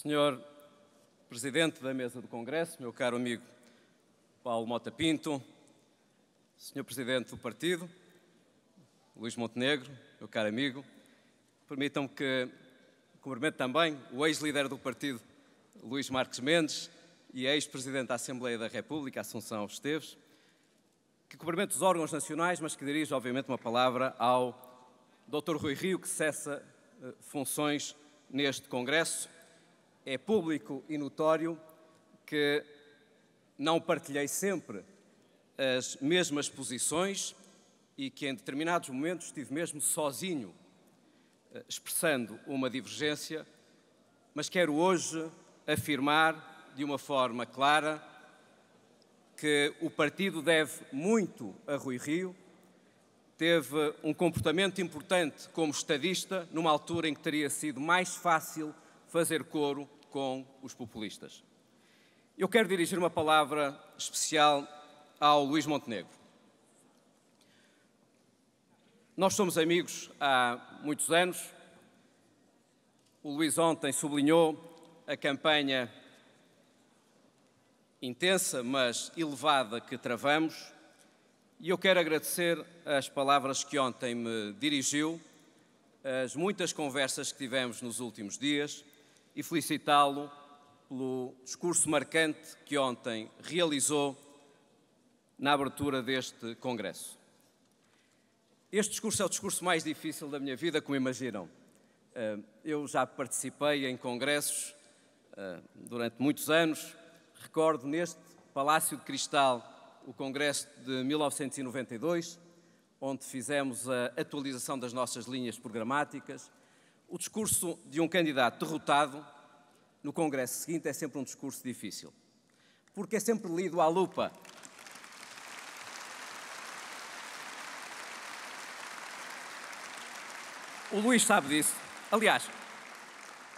Senhor Presidente da Mesa do Congresso, meu caro amigo Paulo Mota Pinto, Senhor Presidente do Partido, Luís Montenegro, meu caro amigo, permitam-me que cumprimente também o ex-líder do Partido, Luís Marques Mendes, e ex-Presidente da Assembleia da República, Assunção Esteves, que cumprimento os órgãos nacionais, mas que dirijo, obviamente, uma palavra ao Dr. Rui Rio, que cessa funções neste Congresso. É público e notório que não partilhei sempre as mesmas posições e que em determinados momentos estive mesmo sozinho, expressando uma divergência, mas quero hoje afirmar de uma forma clara que o partido deve muito a Rui Rio, teve um comportamento importante como estadista, numa altura em que teria sido mais fácil fazer coro com os populistas. Eu quero dirigir uma palavra especial ao Luís Montenegro. Nós somos amigos há muitos anos. O Luís ontem sublinhou a campanha intensa, mas elevada que travamos, e eu quero agradecer as palavras que ontem me dirigiu, as muitas conversas que tivemos nos últimos dias e felicitá-lo pelo discurso marcante que ontem realizou na abertura deste Congresso. Este discurso é o discurso mais difícil da minha vida, como imaginam. Eu já participei em congressos durante muitos anos. Recordo neste Palácio de Cristal o Congresso de 1992, onde fizemos a atualização das nossas linhas programáticas. O discurso de um candidato derrotado no Congresso seguinte é sempre um discurso difícil, porque é sempre lido à lupa. O Luís sabe disso. Aliás,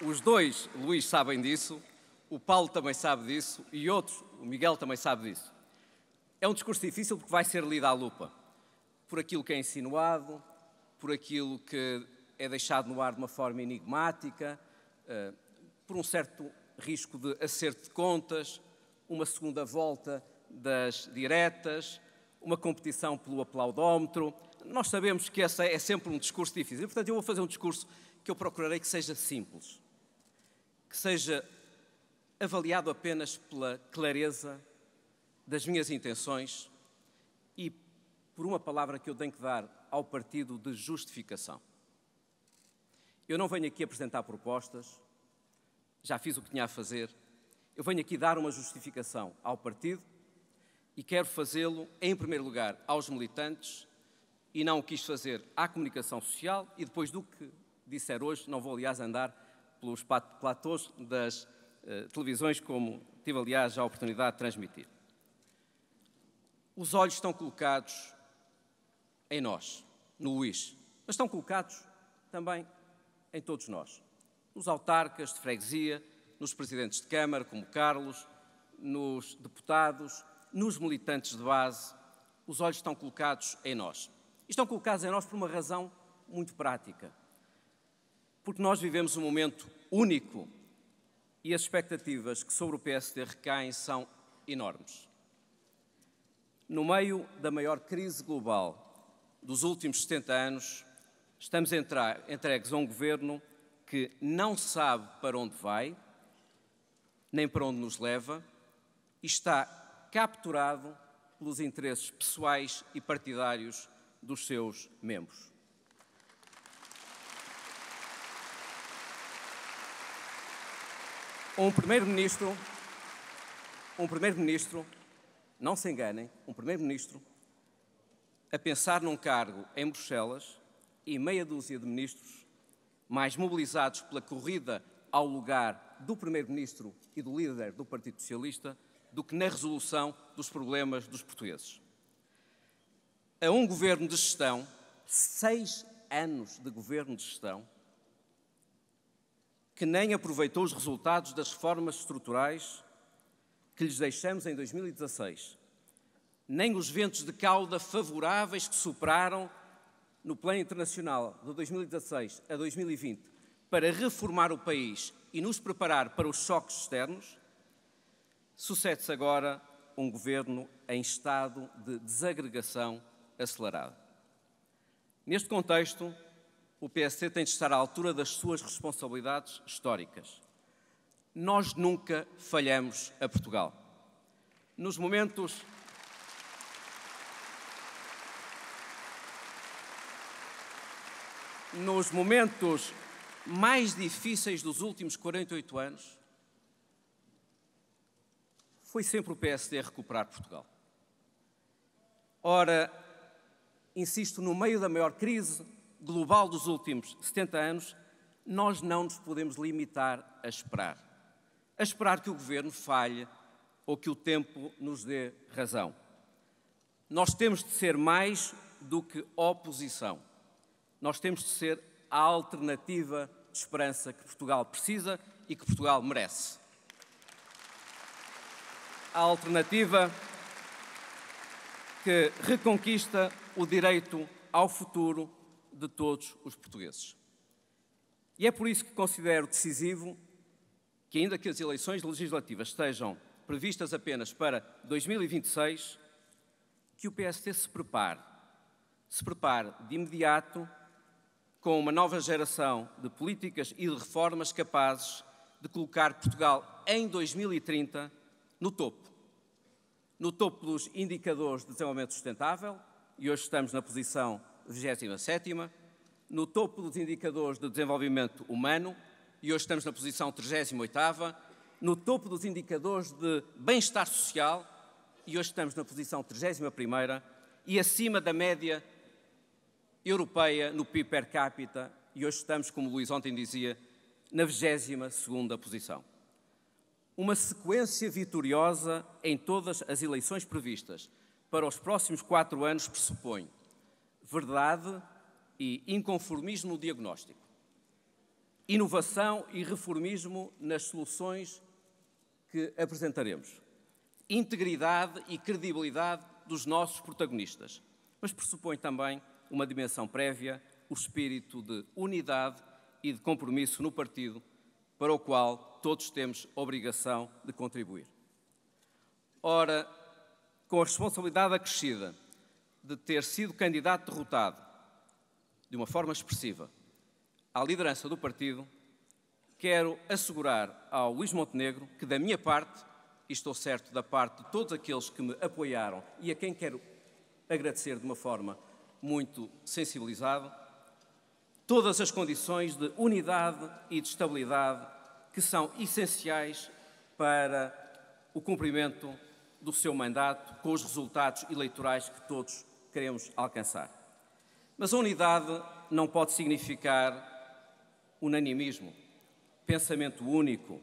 os dois Luís sabem disso. O Paulo também sabe disso e outros, o Miguel também sabe disso. É um discurso difícil porque vai ser lido à lupa, por aquilo que é insinuado, por aquilo que é deixado no ar de uma forma enigmática, por um certo risco de acerto de contas, uma segunda volta das diretas, uma competição pelo aplaudómetro. Nós sabemos que esse é sempre um discurso difícil. E, portanto, eu vou fazer um discurso que eu procurarei que seja simples, que seja avaliado apenas pela clareza das minhas intenções e por uma palavra que eu tenho que dar ao partido de justificação. Eu não venho aqui apresentar propostas, já fiz o que tinha a fazer. Eu venho aqui dar uma justificação ao partido e quero fazê-lo, em primeiro lugar, aos militantes e não o quis fazer à comunicação social e depois do que disser hoje, não vou, aliás, andar pelos platôs das televisões, como tive, aliás, a oportunidade de transmitir. Os olhos estão colocados em nós, no Luís, mas estão colocados também em todos nós. Nos autarcas de freguesia, nos presidentes de Câmara, como Carlos, nos deputados, nos militantes de base. Os olhos estão colocados em nós. E estão colocados em nós por uma razão muito prática. Porque nós vivemos um momento único e as expectativas que sobre o PSD recaem são enormes. No meio da maior crise global dos últimos 70 anos, estamos entregues a um governo que não sabe para onde vai, nem para onde nos leva, e está capturado pelos interesses pessoais e partidários dos seus membros. Um primeiro-ministro, não se enganem, um primeiro-ministro a pensar num cargo em Bruxelas e meia dúzia de ministros mais mobilizados pela corrida ao lugar do primeiro-ministro e do líder do Partido Socialista do que na resolução dos problemas dos portugueses. A um governo de gestão, 6 anos de governo de gestão, que nem aproveitou os resultados das reformas estruturais que lhes deixamos em 2016, nem os ventos de cauda favoráveis que sopraram no plano internacional de 2016 a 2020 para reformar o país e nos preparar para os choques externos, sucede-se agora um governo em estado de desagregação acelerada. Neste contexto, o PSD tem de estar à altura das suas responsabilidades históricas. Nós nunca falhamos a Portugal. Nos momentos mais difíceis dos últimos 48 anos, foi sempre o PSD a recuperar Portugal. Ora, insisto, no meio da maior crise global dos últimos 70 anos, nós não nos podemos limitar a esperar que o governo falhe ou que o tempo nos dê razão. Nós temos de ser mais do que oposição. Nós temos de ser a alternativa de esperança que Portugal precisa e que Portugal merece. A alternativa que reconquista o direito ao futuro de todos os portugueses. E é por isso que considero decisivo que, ainda que as eleições legislativas estejam previstas apenas para 2026, que o PSD se prepare de imediato com uma nova geração de políticas e de reformas capazes de colocar Portugal em 2030 no topo dos indicadores de desenvolvimento sustentável, e hoje estamos na posição 27ª, no topo dos indicadores de desenvolvimento humano, e hoje estamos na posição 38ª, no topo dos indicadores de bem-estar social, e hoje estamos na posição 31ª, e acima da média europeia no PIB per capita, e hoje estamos, como o Luís ontem dizia, na 22ª posição. Uma sequência vitoriosa em todas as eleições previstas para os próximos 4 anos pressupõe verdade e inconformismo no diagnóstico, inovação e reformismo nas soluções que apresentaremos, integridade e credibilidade dos nossos protagonistas, mas pressupõe também uma dimensão prévia, o espírito de unidade e de compromisso no partido, para o qual todos temos obrigação de contribuir. Ora, com a responsabilidade acrescida de ter sido candidato derrotado de uma forma expressiva à liderança do partido, quero assegurar ao Luís Montenegro que, da minha parte, e estou certo da parte de todos aqueles que me apoiaram e a quem quero agradecer de uma forma muito sensibilizada, todas as condições de unidade e de estabilidade que são essenciais para o cumprimento do seu mandato, com os resultados eleitorais que todos queremos alcançar. Mas a unidade não pode significar unanimismo, pensamento único,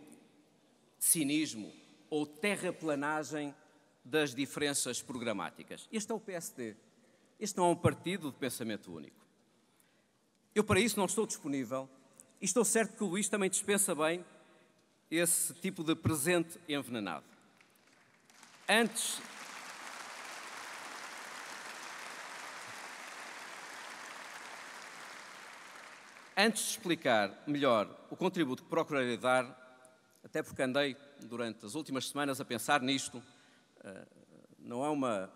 cinismo ou terraplanagem das diferenças programáticas. Este é o PSD. Este não é um partido de pensamento único. Eu, para isso, não estou disponível e estou certo que o Luís também dispensa bem esse tipo de presente envenenado. Antes de explicar melhor o contributo que procurarei dar, até porque andei durante as últimas semanas a pensar nisto, não é uma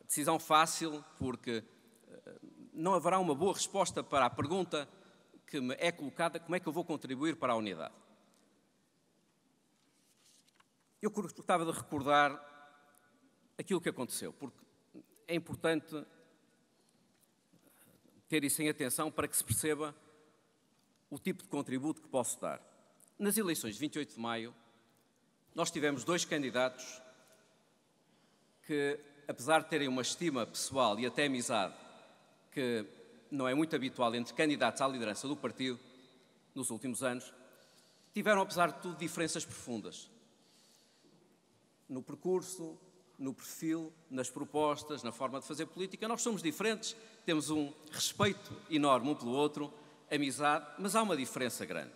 decisão fácil, porque não haverá uma boa resposta para a pergunta que me é colocada: como é que eu vou contribuir para a unidade? Eu gostava de recordar aquilo que aconteceu, porque é importante ter isso em atenção para que se perceba o tipo de contributo que posso dar. Nas eleições de 28 de maio, nós tivemos 2 candidatos que, apesar de terem uma estima pessoal e até amizade que não é muito habitual entre candidatos à liderança do partido nos últimos anos, tiveram, apesar de tudo, diferenças profundas no percurso, no perfil, nas propostas, na forma de fazer política. Nós somos diferentes, temos um respeito enorme um pelo outro, amizade, mas há uma diferença grande.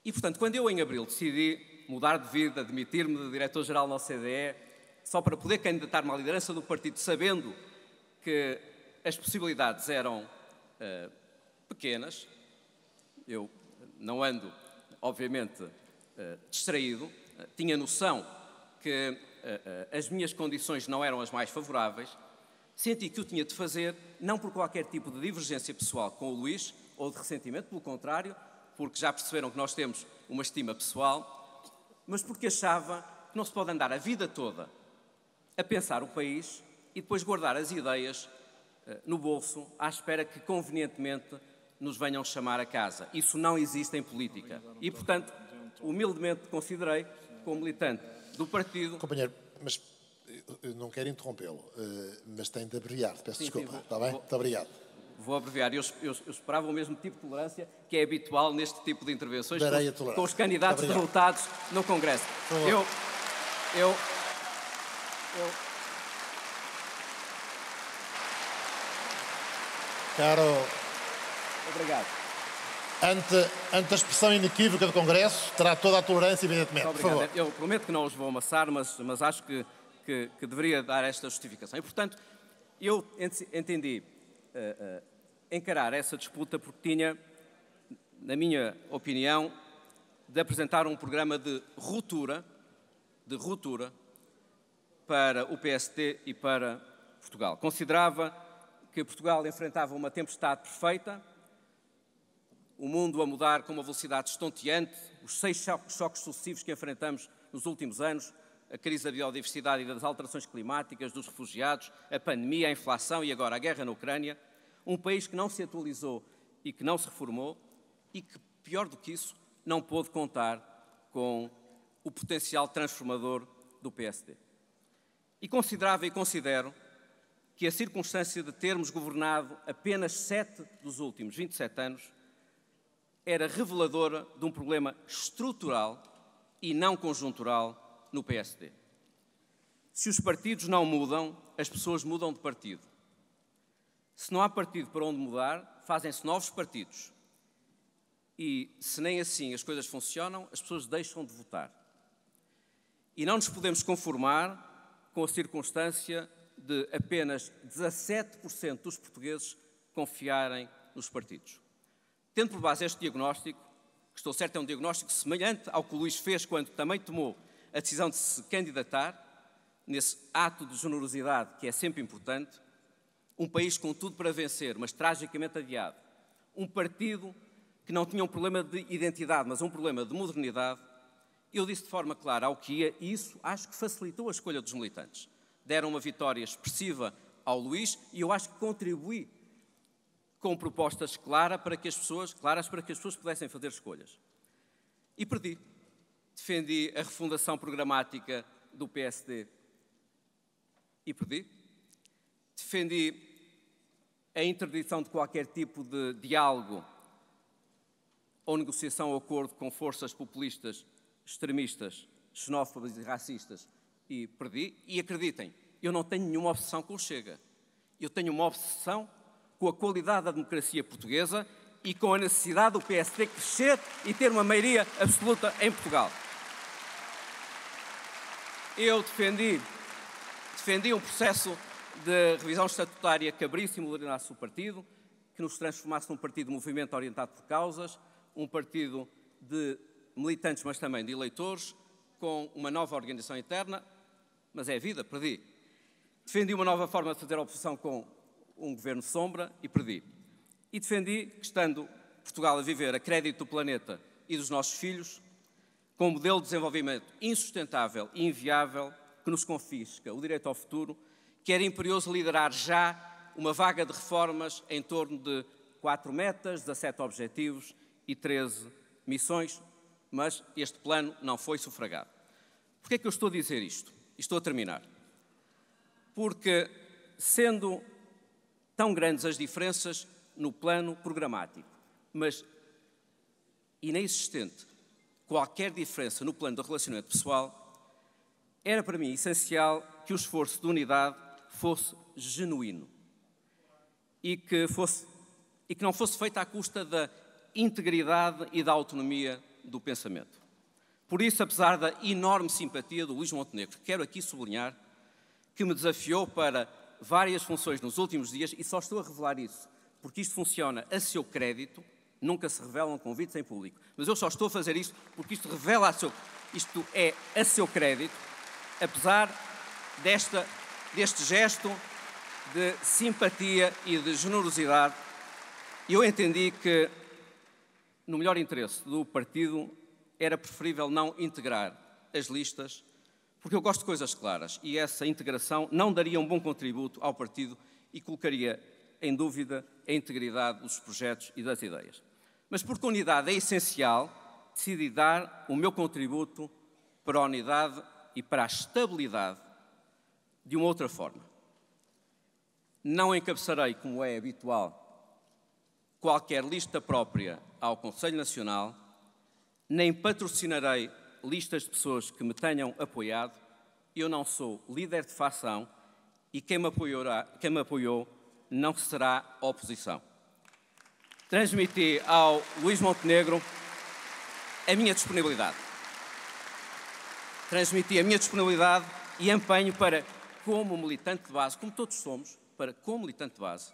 E, portanto, quando eu, em abril, decidi mudar de vida, demitir-me de diretor-geral na OCDE, só para poder candidatar-me à liderança do partido, sabendo que as possibilidades eram pequenas, eu não ando, obviamente, distraído, tinha noção que as minhas condições não eram as mais favoráveis, senti que o tinha de fazer, não por qualquer tipo de divergência pessoal com o Luís, ou de ressentimento, pelo contrário, porque já perceberam que nós temos uma estima pessoal, mas porque achava que não se pode andar a vida toda a pensar o país e depois guardar as ideias no bolso, à espera que convenientemente nos venham chamar a casa. Isso não existe em política. E, portanto, humildemente considerei, como militante do partido... Companheiro, mas eu não quero interrompê-lo, mas tem de abreviar, peço desculpa, está bem? Muito obrigado. Vou abreviar. Eu esperava o mesmo tipo de tolerância que é habitual neste tipo de intervenções com os candidatos derrotados no Congresso. Caro... Obrigado. Ante a expressão inequívoca do Congresso, terá toda a tolerância, evidentemente. Por favor. Eu prometo que não os vou amassar, mas acho que deveria dar esta justificação. E, portanto, eu entendi encarar essa disputa porque tinha, na minha opinião, de apresentar um programa de ruptura para o PSD e para Portugal. Considerava que Portugal enfrentava uma tempestade perfeita, o mundo a mudar com uma velocidade estonteante, os 6 choques sucessivos que enfrentamos nos últimos anos, a crise da biodiversidade e das alterações climáticas, dos refugiados, a pandemia, a inflação e agora a guerra na Ucrânia, um país que não se atualizou e que não se reformou e que, pior do que isso, não pôde contar com o potencial transformador do PSD. E considerava e considero que a circunstância de termos governado apenas 7 dos últimos 27 anos era reveladora de um problema estrutural e não conjuntural no PSD. Se os partidos não mudam, as pessoas mudam de partido. Se não há partido para onde mudar, fazem-se novos partidos. E se nem assim as coisas funcionam, as pessoas deixam de votar. E não nos podemos conformar com a circunstância de apenas 17% dos portugueses confiarem nos partidos. Tendo por base este diagnóstico, que estou certo é um diagnóstico semelhante ao que o Luís fez quando também tomou a decisão de se candidatar, nesse ato de generosidade que é sempre importante, um país com tudo para vencer, mas tragicamente adiado, um partido que não tinha um problema de identidade, mas um problema de modernidade, eu disse de forma clara ao que ia e isso acho que facilitou a escolha dos militantes. Deram uma vitória expressiva ao Luís e eu acho que contribuí com propostas claras para que as pessoas pudessem fazer escolhas. E perdi. Defendi a refundação programática do PSD e perdi. Defendi a interdição de qualquer tipo de diálogo ou negociação ou acordo com forças populistas, extremistas, xenófobas e racistas e perdi. E acreditem, eu não tenho nenhuma obsessão com o Chega. Eu tenho uma obsessão com a qualidade da democracia portuguesa e com a necessidade do PSD crescer e ter uma maioria absoluta em Portugal. Eu defendi um processo de revisão estatutária que abrisse e modernizasse o partido, que nos transformasse num partido de movimento orientado por causas, um partido de militantes, mas também de eleitores, com uma nova organização interna, mas é a vida, perdi. Defendi uma nova forma de fazer a oposição com um governo sombra e perdi. E defendi que, estando Portugal a viver a crédito do planeta e dos nossos filhos, com um modelo de desenvolvimento insustentável e inviável que nos confisca o direito ao futuro, que era imperioso liderar já uma vaga de reformas em torno de 4 metas, 17 objetivos e 13 missões, mas este plano não foi sufragado. Porquê é que eu estou a dizer isto? E estou a terminar. Porque, sendo tão grandes as diferenças no plano programático, mas inexistente qualquer diferença no plano do relacionamento pessoal, era para mim essencial que o esforço de unidade fosse genuíno e que não fosse feito à custa da integridade e da autonomia do pensamento. Por isso, apesar da enorme simpatia do Luís Montenegro, quero aqui sublinhar que me desafiou para várias funções nos últimos dias, e só estou a revelar isso porque isto funciona a seu crédito, Nunca se revelam convites em público. Mas eu só estou a fazer isto porque isto isto é a seu crédito, apesar deste gesto de simpatia e de generosidade. Eu entendi que, no melhor interesse do partido, era preferível não integrar as listas, porque eu gosto de coisas claras e essa integração não daria um bom contributo ao partido e colocaria em dúvida a integridade dos projetos e das ideias. Mas porque a unidade é essencial, decidi dar o meu contributo para a unidade e para a estabilidade de uma outra forma. Não encabeçarei, como é habitual, qualquer lista própria ao Conselho Nacional, nem patrocinarei listas de pessoas que me tenham apoiado. Eu não sou líder de facção e quem me apoiou não será oposição. Transmiti ao Luís Montenegro a minha disponibilidade. Transmiti a minha disponibilidade e empenho para, como militante de base, como todos somos, como militante de base,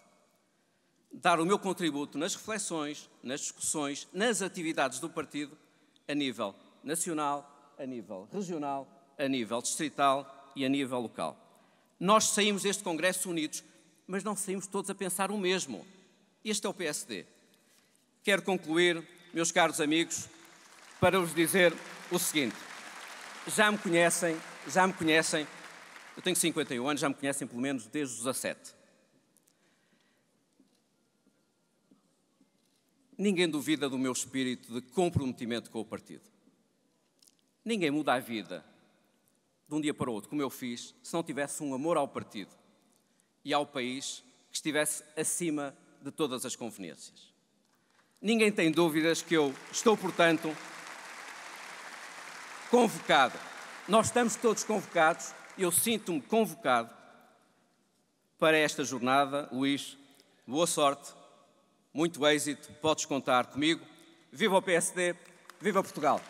dar o meu contributo nas reflexões, nas discussões, nas atividades do partido, a nível nacional, a nível regional, a nível distrital e a nível local. Nós saímos deste Congresso unidos, mas não saímos todos a pensar o mesmo. Este é o PSD. Quero concluir, meus caros amigos, para vos dizer o seguinte. Já me conhecem, eu tenho 51 anos, já me conhecem pelo menos desde os 17. Ninguém duvida do meu espírito de comprometimento com o partido. Ninguém muda a vida de um dia para o outro, como eu fiz, se não tivesse um amor ao partido e ao país que estivesse acima de todas as conveniências. Ninguém tem dúvidas que eu estou, portanto, convocado. Nós estamos todos convocados, eu sinto-me convocado para esta jornada. Luís, boa sorte, muito êxito, podes contar comigo. Viva o PSD, viva Portugal!